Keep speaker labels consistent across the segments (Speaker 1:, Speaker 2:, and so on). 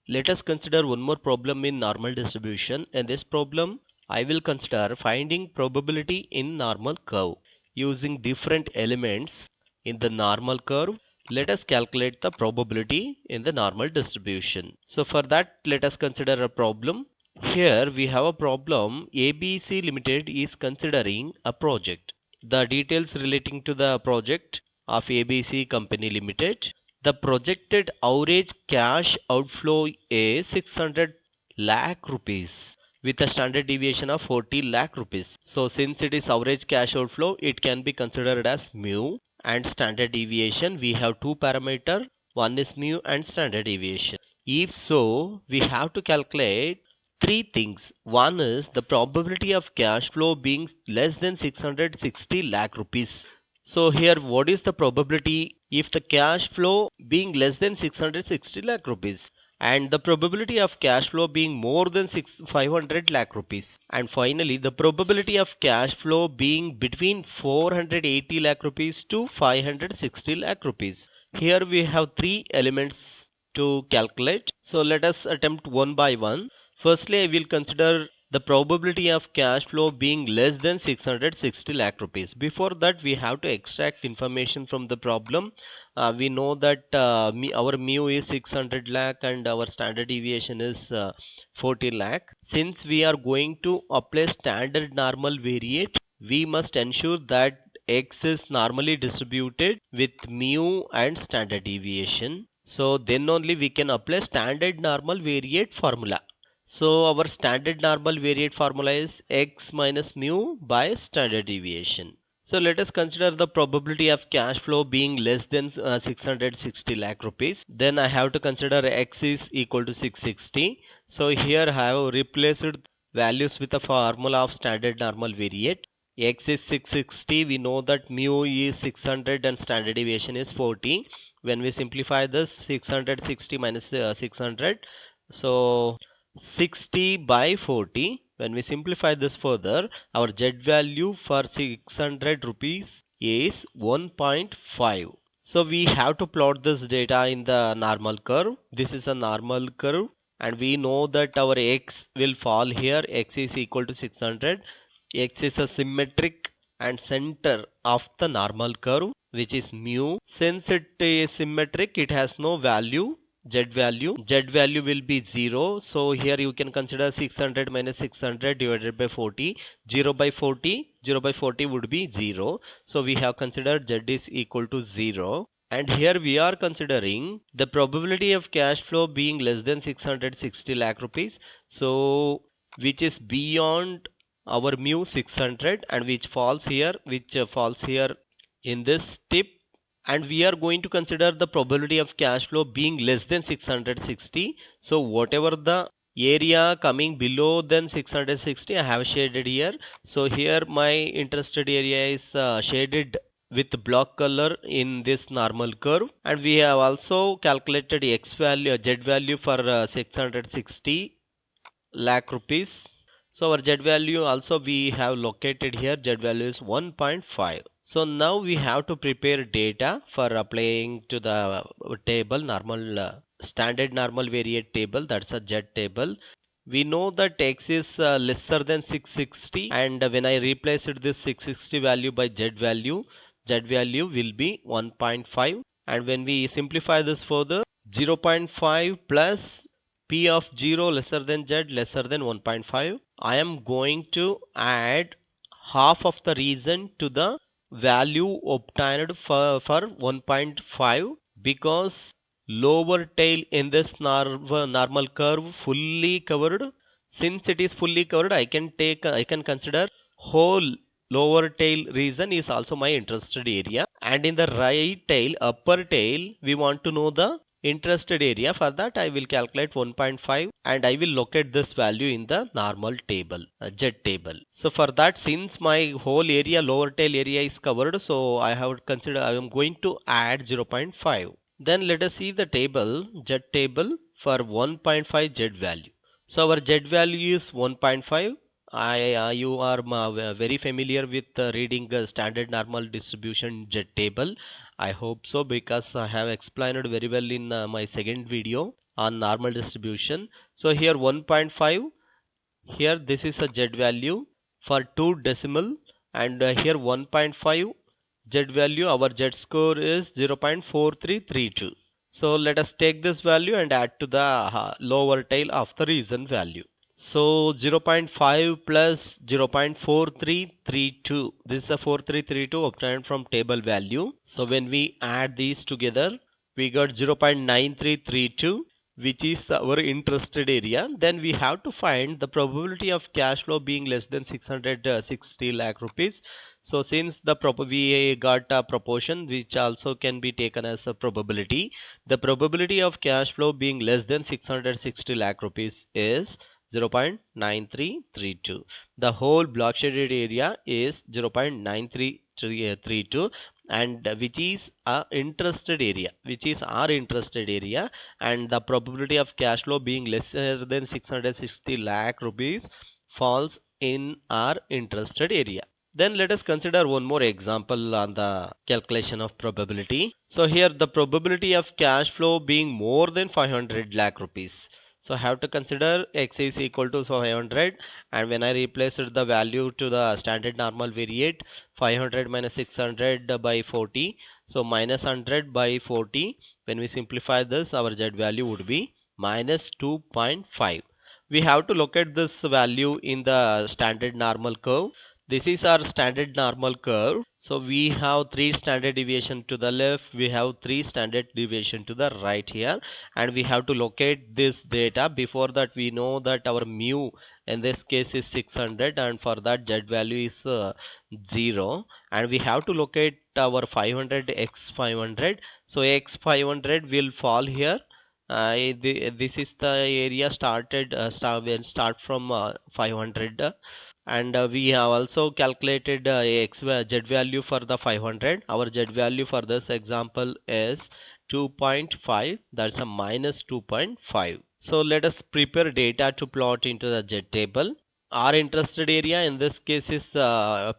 Speaker 1: Let us consider one more problem in normal distribution. In this problem, I will consider finding probability in normal curve. Using different elements in the normal curve, let us calculate the probability in the normal distribution. So for that, let us consider a problem. Here we have a problem. ABC Limited is considering a project. The details relating to the project of ABC Company Limited. The projected average cash outflow is 600 lakh rupees with a standard deviation of 40 lakh rupees. So since it is average cash outflow, it can be considered as mu, and standard deviation. We have two parameters. One is mu and standard deviation. If so, we have to calculate three things. One is the probability of cash flow being less than 660 lakh rupees. So here what is the probability if the cash flow being less than 660 lakh rupees, and the probability of cash flow being more than 500 lakh rupees, and finally the probability of cash flow being between 480 lakh rupees to 560 lakh rupees. Here we have three elements to calculate. So let us attempt one by one. Firstly, I will consider the probability of cash flow being less than 660 lakh rupees. Before that, we have to extract information from the problem. We know that our mu is 600 lakh and our standard deviation is 40 lakh. Since we are going to apply standard normal variate, we must ensure that x is normally distributed with mu and standard deviation. So then only we can apply standard normal variate formula. So our standard normal variate formula is x minus mu by standard deviation. So let us consider the probability of cash flow being less than 660 lakh rupees. Then I have to consider x is equal to 660. So here I have replaced values with the formula of standard normal variate. X is 660. We know that mu is 600 and standard deviation is 40. When we simplify this, 660 minus 600. So 60 by 40. When we simplify this further, our z value for 600 rupees is 1.5. So we have to plot this data in the normal curve. This is a normal curve, and we know that our x will fall here. X is equal to 600. X is a symmetric and center of the normal curve, which is mu. Since it is symmetric, it has no value. Z value will be 0. So here you can consider 600 minus 600 divided by 40. 0 by 40 would be 0. So we have considered Z is equal to 0. And here we are considering the probability of cash flow being less than 660 lakh rupees. So which is beyond our mu 600, and which falls here in this tip. And we are going to consider the probability of cash flow being less than 660. So whatever the area coming below than 660, I have shaded here. So here my interested area is shaded with block color in this normal curve. And we have also calculated x value, z value for 660 lakh rupees. So our z value also we have located here. Z value is 1.5. So now we have to prepare data for applying to the table standard normal variate table, that's a Z table. We know that x is lesser than 660, and when I replace this 660 value by Z value will be 1.5. And when we simplify this further, 0.5 plus P of 0 lesser than Z lesser than 1.5. I am going to add half of the reason to the value obtained for 1.5, because lower tail in this normal curve fully covered. Since it is fully covered, I can consider whole lower tail region is also my interested area. And in the right tail, upper tail, we want to know the interested area. For that I will calculate 1.5 and I will locate this value in the normal table, Z table. So for that, since my whole area, lower tail area is covered, so I am going to add 0.5. Then let us see the table, Z table for 1.5 Z value. So our Z value is 1.5. You are very familiar with reading standard normal distribution Z table. I hope so, because I have explained it very well in my second video. on normal distribution. So here 1.5, here this is a Z value for 2 decimal, and here 1.5 Z value, our Z score is 0.4332. So let us take this value and add to the lower tail of the reason value. So 0.5 plus 0.4332, this is a 4332 obtained from table value. So when we add these together, we got 0.9332, which is our interested area. Then we have to find the probability of cash flow being less than 660 lakh rupees. So since we got a proportion which also can be taken as a probability, the probability of cash flow being less than 660 lakh rupees is 0.9332. The whole block shaded area is 0.9332, and which is our interested area, and the probability of cash flow being lesser than 660 lakh rupees falls in our interested area. Then let us consider one more example on the calculation of probability. So here the probability of cash flow being more than 500 lakh rupees. So I have to consider x is equal to 500, and when I replaced the value to the standard normal variate, 500 minus 600 by 40, so minus 100 by 40. When we simplify this, our Z value would be minus 2.5. We have to locate this value in the standard normal curve. This is our standard normal curve. So we have 3 standard deviation to the left, we have 3 standard deviation to the right here, and we have to locate this data. Before that, we know that our mu in this case is 600, and for that Z value is 0, and we have to locate our 500 x 500. So x 500 will fall here. This is the area started start from 500, and we have also calculated Z value for the 500. Our Z value for this example is 2.5, that's a minus 2.5. So let us prepare data to plot into the Z table. Our interested area in this case is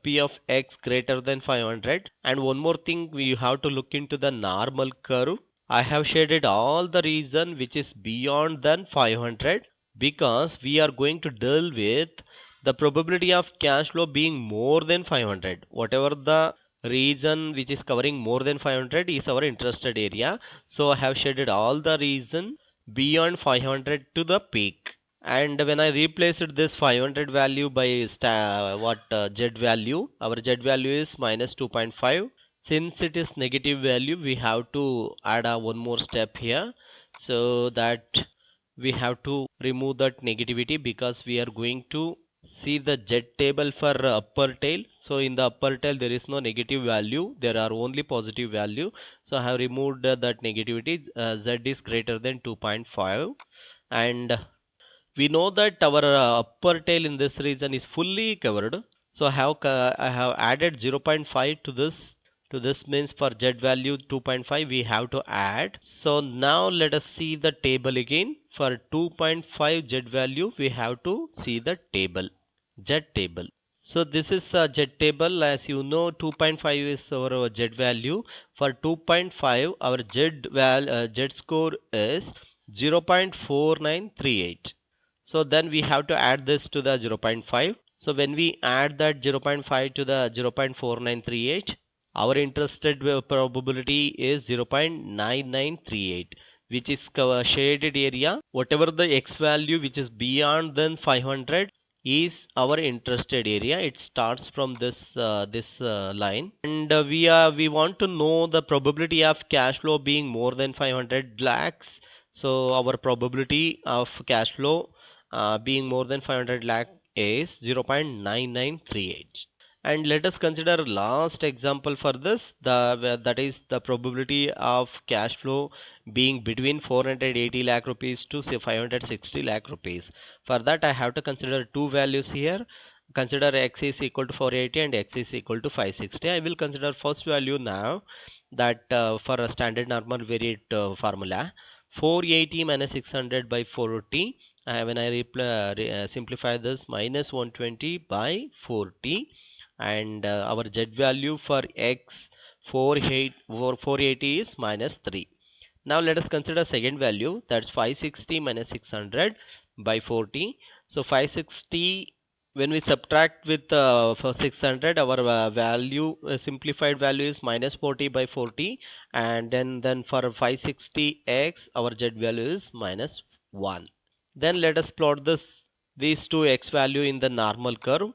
Speaker 1: p of x greater than 500, and one more thing, we have to look into the normal curve. I have shaded all the region which is beyond than 500, because we are going to deal with the probability of cash flow being more than 500. Whatever the region which is covering more than 500 is our interested area. So I have shaded all the region beyond 500 to the peak. And when I replaced this 500 value by Z value, our Z value is minus 2.5. Since it is negative value, we have to add one more step here, so that we have to remove that negativity, because we are going to see the Z table for upper tail. So in the upper tail there is no negative value, there are only positive value. So I have removed that negativity. Z is greater than 2.5, and we know that our upper tail in this region is fully covered. So I have added 0.5 to this. Means for Z value 2.5 we have to add. So now let us see the table again. For 2.5 Z value we have to see the table, Z table. So this is a Z table. As you know, 2.5 is our Z value. For 2.5 our Z score is 0.4938. So then we have to add this to the 0.5. So when we add that 0.5 to the 0.4938, our interested probability is 0.9938, which is shaded area. Whatever the x value which is beyond than 500 is our interested area. It starts from this line, and we want to know the probability of cash flow being more than 500 lakhs. So our probability of cash flow being more than 500 lakh is 0.9938. And let us consider last example for this, that is the probability of cash flow being between 480 lakh rupees to say 560 lakh rupees. For that I have to consider two values here. Consider x is equal to 480 and x is equal to 560. I will consider first value now, that for a standard normal variate formula, 480 minus 600 by 40. When I simplify this, minus 120 by 40, and our Z value for x 480 is minus 3. Now let us consider second value, that's 560 minus 600 by 40. So 560, when we subtract with for 600, our value simplified value is minus 40 by 40, and then for 560x our z value is minus 1. Then let us plot these two x value in the normal curve.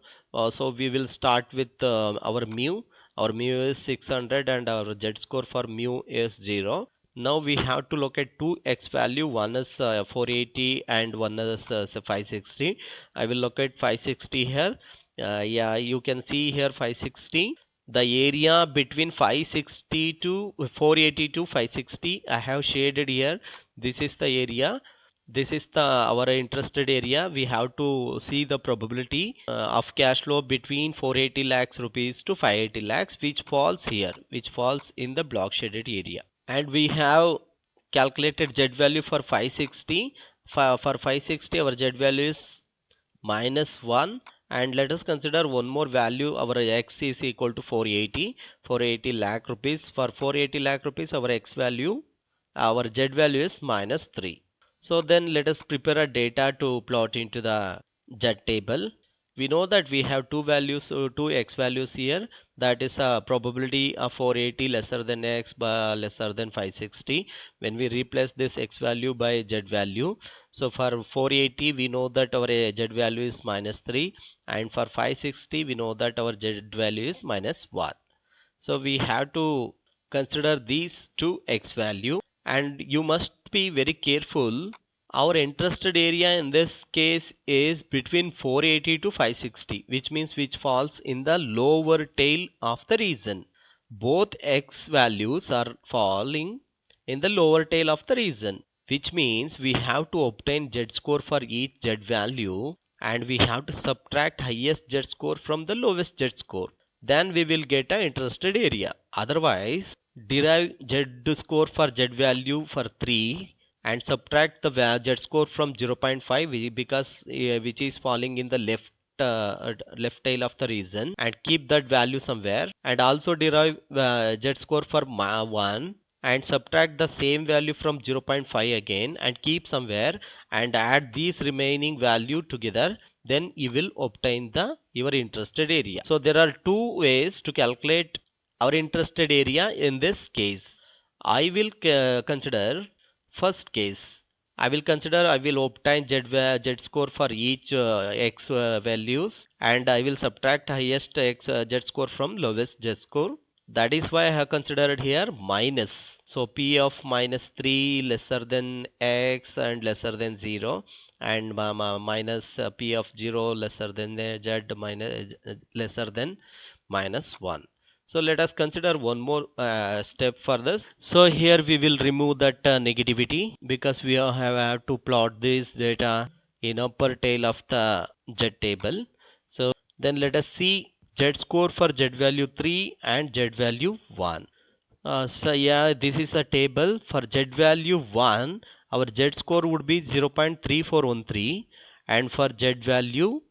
Speaker 1: So we will start with our mu. Our mu is 600 and our z score for mu is 0. Now we have to locate two x value. One is 480 and one is 560. I will locate 560 here. Yeah, you can see here 560. The area between 560 to 480 to 560 I have shaded here. This is the area. This is the our interested area. We have to see the probability of cash flow between 480 lakhs rupees to 580 lakhs, which falls here, which falls in the block shaded area. And we have calculated z value for 560. For 560 our z value is minus 1, and let us consider one more value. Our x is equal to 480 lakh rupees. For 480 lakh rupees our x value, our z value is minus 3. So then let us prepare a data to plot into the z table. We know that we have two values, two x values here. That is a probability of 480 lesser than x by lesser than 560. When we replace this x value by z value, so for 480 we know that our z value is minus 3, and for 560 we know that our z value is minus 1. So we have to consider these two x value, and you must be very careful. Our interested area in this case is between 480 to 560, which means which falls in the lower tail of the region. Both x values are falling in the lower tail of the region, which means we have to obtain z score for each z value, and we have to subtract highest z score from the lowest z score. Then we will get an interested area. Otherwise, derive z score for z value for 3 and subtract the z score from 0.5 because which is falling in the left tail of the region, and keep that value somewhere, and also derive z score for 1 and subtract the same value from 0.5 again and keep somewhere, and add these remaining value together. Then you will obtain your interested area. So there are two ways to calculate our interested area in this case. I will consider first case. I will obtain z score for each x values, and I will subtract highest x z score from lowest z score. That is why I have considered here minus. So p of minus 3 lesser than x and lesser than 0, and minus p of 0 lesser than z minus lesser than minus 1. So let us consider one more step for this. So here we will remove that negativity, because we have to plot this data in upper tail of the z table. So then let us see z score for z value 3 and z value 1. So yeah, this is a table. For z value 1, our z score would be 0.3413, and for z value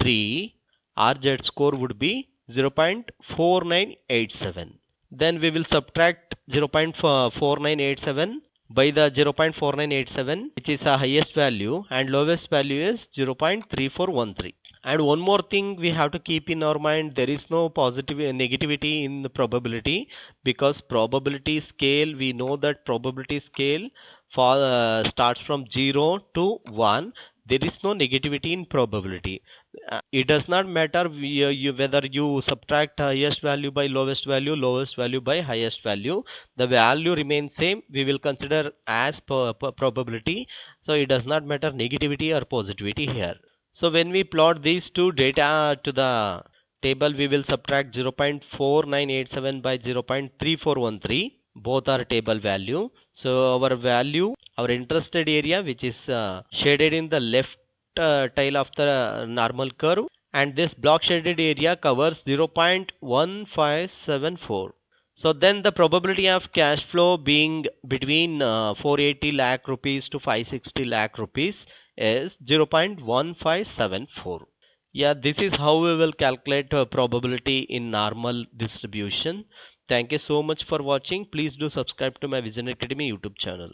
Speaker 1: 3, our z score would be 0.4987. Then we will subtract 0.4987 by the 0.4987, which is a highest value, and lowest value is 0.3413. And one more thing we have to keep in our mind, there is no positive negativity in the probability, because probability scale, we know that probability scale starts from 0 to 1. There is no negativity in probability. It does not matter whether you subtract highest value by lowest value by highest value, the value remains same. We will consider as probability. So it does not matter negativity or positivity here. So when we plot these two data to the table, we will subtract 0.4987 by 0.3413. Both are table value. So our value, our interested area, which is shaded in the left tail of the normal curve, and this block shaded area covers 0.1574. So then the probability of cash flow being between 480 lakh rupees to 560 lakh rupees is 0.1574. Yeah, this is how we will calculate probability in normal distribution. Thank you so much for watching. Please do subscribe to my Vision Academy YouTube channel.